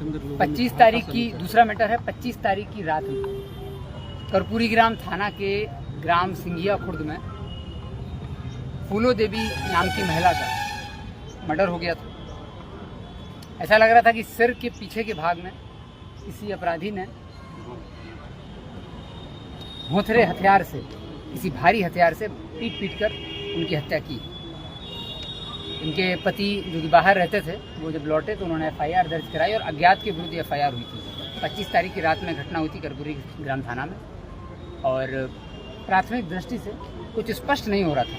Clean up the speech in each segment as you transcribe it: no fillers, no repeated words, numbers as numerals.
25 तारीख की दूसरा मैटर है। 25 तारीख की रात में कर्पूरी ग्राम थाना के ग्राम सिंघिया खुर्द में फूलो देवी नाम की महिला का मर्डर हो गया था। ऐसा लग रहा था कि सिर के पीछे के भाग में किसी अपराधी ने भोंथरे हथियार से, किसी भारी हथियार से पीट कर उनकी हत्या की। इनके पति जो कि बाहर रहते थे, वो जब लौटे तो उन्होंने FIR दर्ज कराई और अज्ञात के विरुद्ध FIR हुई थी। 25 तारीख की रात में घटना हुई थी कर्पूरी ग्राम थाना में। और प्राथमिक दृष्टि से कुछ स्पष्ट नहीं हो रहा था,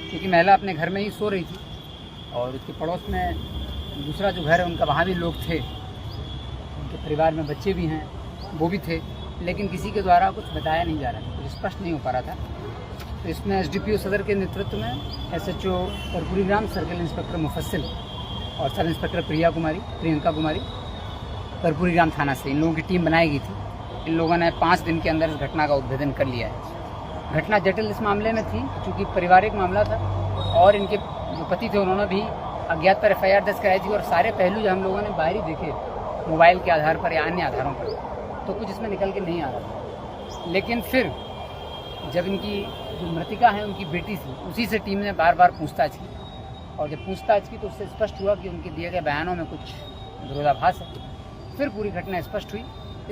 क्योंकि महिला अपने घर में ही सो रही थी और उसके पड़ोस में दूसरा जो घर है उनका, वहाँ भी लोग थे, उनके परिवार में बच्चे भी हैं, वो भी थे, लेकिन किसी के द्वारा कुछ बताया नहीं जा रहा था, कुछ स्पष्ट नहीं हो पा रहा था। तो इसमें SDPO सदर के नेतृत्व में SHO कर्पूरी ग्राम, सर्किल इंस्पेक्टर मुफस्सिल और सब इंस्पेक्टर प्रियंका कुमारी कर्पूरी ग्राम थाना से इन लोगों की टीम बनाई गई थी। इन लोगों ने 5 दिन के अंदर इस घटना का उद्भेदन कर लिया है। घटना जटिल इस मामले में थी क्योंकि पारिवारिक मामला था और इनके जो पति थे उन्होंने भी अज्ञात पर FIR दर्ज कराई थी और सारे पहलू जो हम लोगों ने बाहरी देखे मोबाइल के आधार पर या अन्य आधारों पर, तो कुछ इसमें निकल के नहीं आ रहा था। लेकिन फिर जब इनकी जो मृतिका है उनकी बेटी थी, उसी से टीम ने बार बार पूछताछ की और जब पूछताछ की तो उससे स्पष्ट हुआ कि उनके दिए गए बयानों में कुछ विरोधाभास है। फिर पूरी घटना स्पष्ट हुई।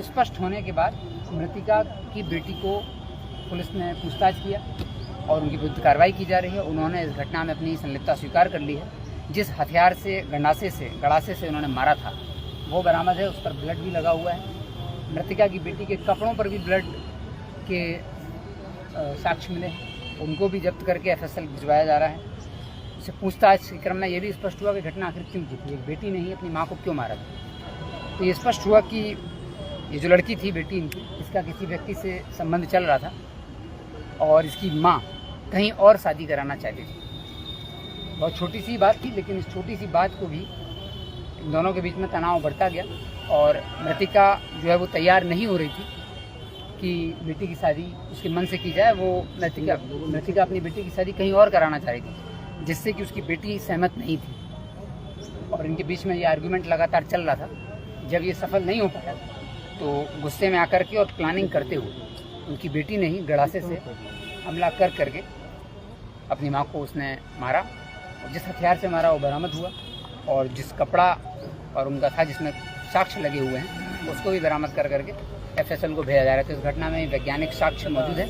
स्पष्ट होने के बाद मृतिका की बेटी को पुलिस ने पूछताछ किया और उनकी विरुद्ध कार्रवाई की जा रही है। उन्होंने इस घटना में अपनी संलिप्तता स्वीकार कर ली है। जिस हथियार से, गड़ासे से उन्होंने मारा था वो बरामद है, उस पर ब्लड भी लगा हुआ है। मृतिका की बेटी के कपड़ों पर भी ब्लड के साक्ष्य मिले हैं, उनको भी जब्त करके FSL भिजवाया जा रहा है। उससे पूछताछ के क्रम में ये भी स्पष्ट हुआ कि घटना आखिर क्यों की थी, एक बेटी ने ही अपनी माँ को क्यों मारा था। तो ये स्पष्ट हुआ कि ये जो लड़की थी, बेटी इनकी, इसका किसी व्यक्ति से संबंध चल रहा था और इसकी माँ कहीं और शादी कराना चाहती थी। बहुत छोटी सी बात थी, लेकिन इस छोटी सी बात को भी इन दोनों के बीच में तनाव बढ़ता गया और मृतिका जो है वो तैयार नहीं हो रही थी कि बेटी की शादी उसके मन से की जाए। वो मृतिका अपनी बेटी की शादी कहीं और कराना चाह रही थी, जिससे कि उसकी बेटी सहमत नहीं थी और इनके बीच में ये आर्गुमेंट लगातार चल रहा था। जब ये सफल नहीं हो पाया तो गुस्से में आकर के और प्लानिंग करते हुए उनकी बेटी ने ही गड़ासे से हमला करके अपनी माँ को उसने मारा। और जिस हथियार से मारा वो बरामद हुआ और जिस कपड़ा और उनका था जिसमें साक्ष्य लगे हुए हैं उसको भी बरामद करके FSL को भेजा जा रहा है। तो इस घटना में वैज्ञानिक साक्ष्य मौजूद है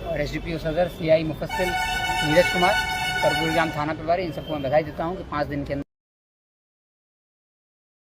और SDPO सदर, CI मुफस्सिल नीरज कुमार, कर्पूरी ग्राम थाना प्रभारी, इन सबको मैं बधाई देता हूँ कि 5 दिन के अंदर